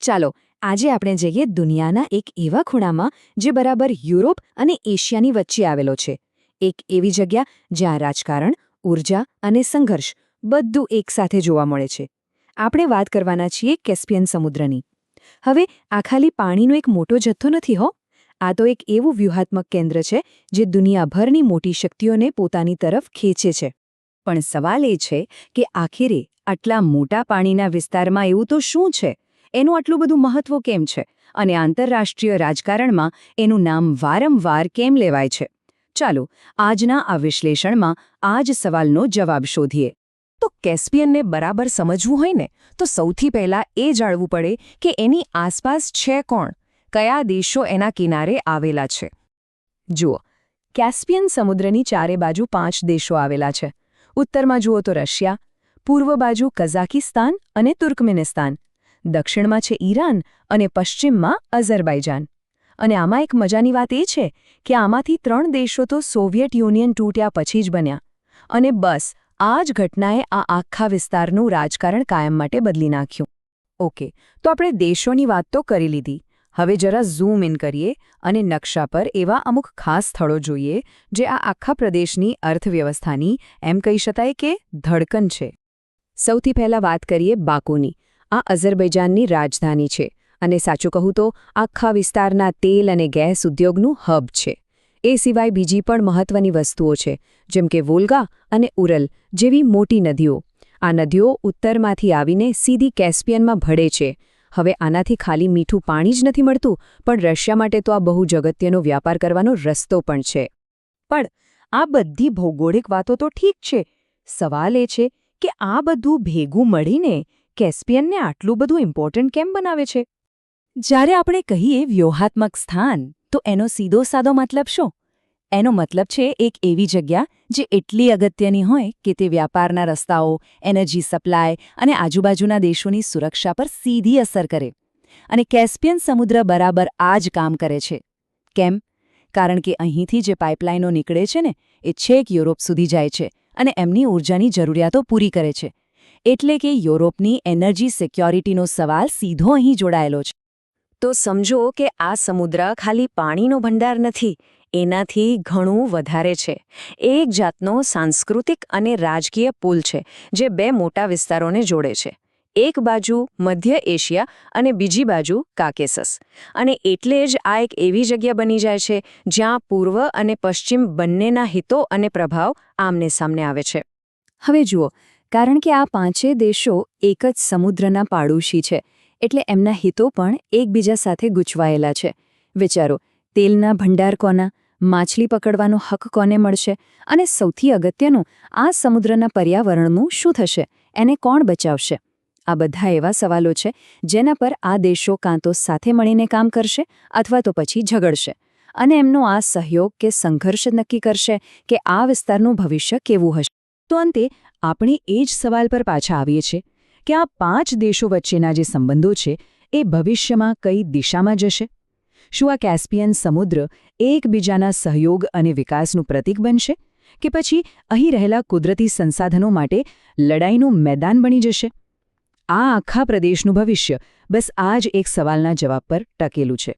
ચાલો આજે આપણે જઈએ દુનિયાના એક એવા ખૂણામાં જે બરાબર યુરોપ અને એશિયાની વચ્ચે આવેલો છે. એક એવી જગ્યા જ્યાં રાજકારણ, ઊર્જા અને સંઘર્ષ બધું એકસાથે જોવા મળે છે. આપણે વાત કરવાના છીએ કેસ્પિયન સમુદ્રની. હવે આ ખાલી પાણીનો એક મોટો જથ્થો નથી હો. આ તો એક એવું વ્યૂહાત્મક કેન્દ્ર છે જે દુનિયાભરની મોટી શક્તિઓને પોતાની તરફ ખેંચે છે. પણ સવાલ એ છે કે આખરે આટલા મોટા પાણીના વિસ્તારમાં એવું તો શું છે? એનું આટલું બધું મહત્વ કેમ છે? અને આંતરરાષ્ટ્રીય રાજકારણમાં એનું નામ વારંવાર કેમ લેવાય છે? ચાલો આજના આ વિશ્લેષણમાં આ જ સવાલનો જવાબ શોધીએ. તો કેસ્પિયનને બરાબર સમજવું હોય ને તો સૌથી પહેલાં એ જાણવું પડે કે એની આસપાસ છે કોણ, કયા દેશો એના કિનારે આવેલા છે. જુઓ, કેસ્પિયન સમુદ્રની ચારે બાજુ 5 દેશો આવેલા છે. ઉત્તરમાં જુઓ તો રશિયા, પૂર્વ બાજુ કઝાકિસ્તાન અને તુર્કમેનિસ્તાન, દક્ષિણમાં છે ઈરાન અને પશ્ચિમમાં અઝરબાઈજાન. અને આમાં એક મજાની વાત એ છે કે આમાંથી 3 દેશો તો સોવિયત યુનિયન તૂટ્યા પછી જ બન્યા. અને બસ આ જ ઘટનાએ આ આખા વિસ્તારનું રાજકારણ કાયમ માટે બદલી નાખ્યું. ઓકે, તો આપણે દેશોની વાત તો કરી લીધી. હવે જરા ઝૂમ ઇન કરીએ અને નકશા પર એવા અમુક ખાસ સ્થળો જોઈએ જે આ આખા પ્રદેશની અર્થવ્યવસ્થાની એમ કહી શકાય કે ધડકન છે. સૌથી પહેલાં વાત કરીએ બાકુની. આ અઝરબૈજાનની રાજધાની છે અને સાચું કહું તો આખા વિસ્તારના તેલ અને ગેસ ઉદ્યોગનું હબ છે. એ સિવાય બીજી પણ મહત્વની વસ્તુઓ છે, જેમ કે વોલ્ગા અને ઉરલ જેવી મોટી નદીઓ. આ નદીઓ ઉત્તરમાંથી આવીને સીધી કેસ્પિયનમાં ભળે છે. હવે આનાથી ખાલી મીઠું પાણી જ નથી મળતું, પણ રશિયા માટે તો આ બહુ જગત્યનો વ્યાપાર કરવાનો રસ્તો પણ છે. પણ આ બધી ભૌગોળિક વાતો તો ઠીક છે. સવાલ એ છે કે આ બધું ભેગું મળીને કેસ્પિયનને આટલું બધું ઇમ્પોર્ટન્ટ કેમ બનાવે છે? જ્યારે આપણે કહીએ વ્યૂહાત્મક સ્થાન, તો એનો સીધો સાદો મતલબ શું? એનો મતલબ છે એક એવી જગ્યા જે એટલી અગત્યની હોય કે તે વ્યાપારના રસ્તાઓ, એનર્જી સપ્લાય અને આજુબાજુના દેશોની સુરક્ષા પર સીધી અસર કરે. અને કેસ્પિયન સમુદ્ર બરાબર આ જ કામ કરે છે. કેમ? કારણ કે અહીંથી જે પાઇપલાઇનો નીકળે છે ને એ છેક યુરોપ સુધી જાય છે અને એમની ઊર્જાની જરૂરિયાતો પૂરી કરે છે. એટલે કે યુરોપની એનર્જી સિક્યોરિટીનો સવાલ સીધો અહીં જોડાયેલો છે. તો સમજો કે આ સમુદ્ર ખાલી પાણીનો ભંડાર નથી, એનાથી ઘણું વધારે છે. એક જાતનો સાંસ્કૃતિક અને રાજકીય પુલ છે જે 2 મોટા વિસ્તારોને જોડે છે. એક બાજુ મધ્ય એશિયા અને બીજી બાજુ કાકેસસ. અને એટલે જ આ એક એવી જગ્યા બની જાય છે જ્યાં પૂર્વ અને પશ્ચિમ બંનેના હિતો અને પ્રભાવ આમને સામને આવે છે. હવે જુઓ, કારણ કે આ 5 દેશો એક જ સમુદ્રના પાડોશી છે, એટલે એમના હિતો પણ એકબીજા સાથે ગૂંચવાયેલા છે. વિચારો, તેલના ભંડાર કોના, માછલી પકડવાનો હક કોને મળશે, અને સૌથી અગત્યનું, આ સમુદ્રના પર્યાવરણનું શું થશે, એને કોણ બચાવશે? આ બધા એવા સવાલો છે જેના પર આ દેશો કાં તો સાથે મળીને કામ કરશે અથવા તો પછી ઝઘડશે. અને એમનો આ સહયોગ કે સંઘર્ષ નક્કી કરશે કે આ વિસ્તારનું ભવિષ્ય કેવું હશે. તો અંતે આપણે એ જ સવાલ પર પાછા આવીએ છીએ કે આ 5 દેશો વચ્ચેના જે સંબંધો છે એ ભવિષ્યમાં કઈ દિશામાં જશે? શું આ કેસ્પિયન સમુદ્ર એકબીજાના સહયોગ અને વિકાસનું પ્રતીક બનશે, કે પછી અહીં રહેલા કુદરતી સંસાધનો માટે લડાઈનું મેદાન બની જશે? આ આખા પ્રદેશનું ભવિષ્ય બસ આ જ એક સવાલના જવાબ પર ટકેલું છે.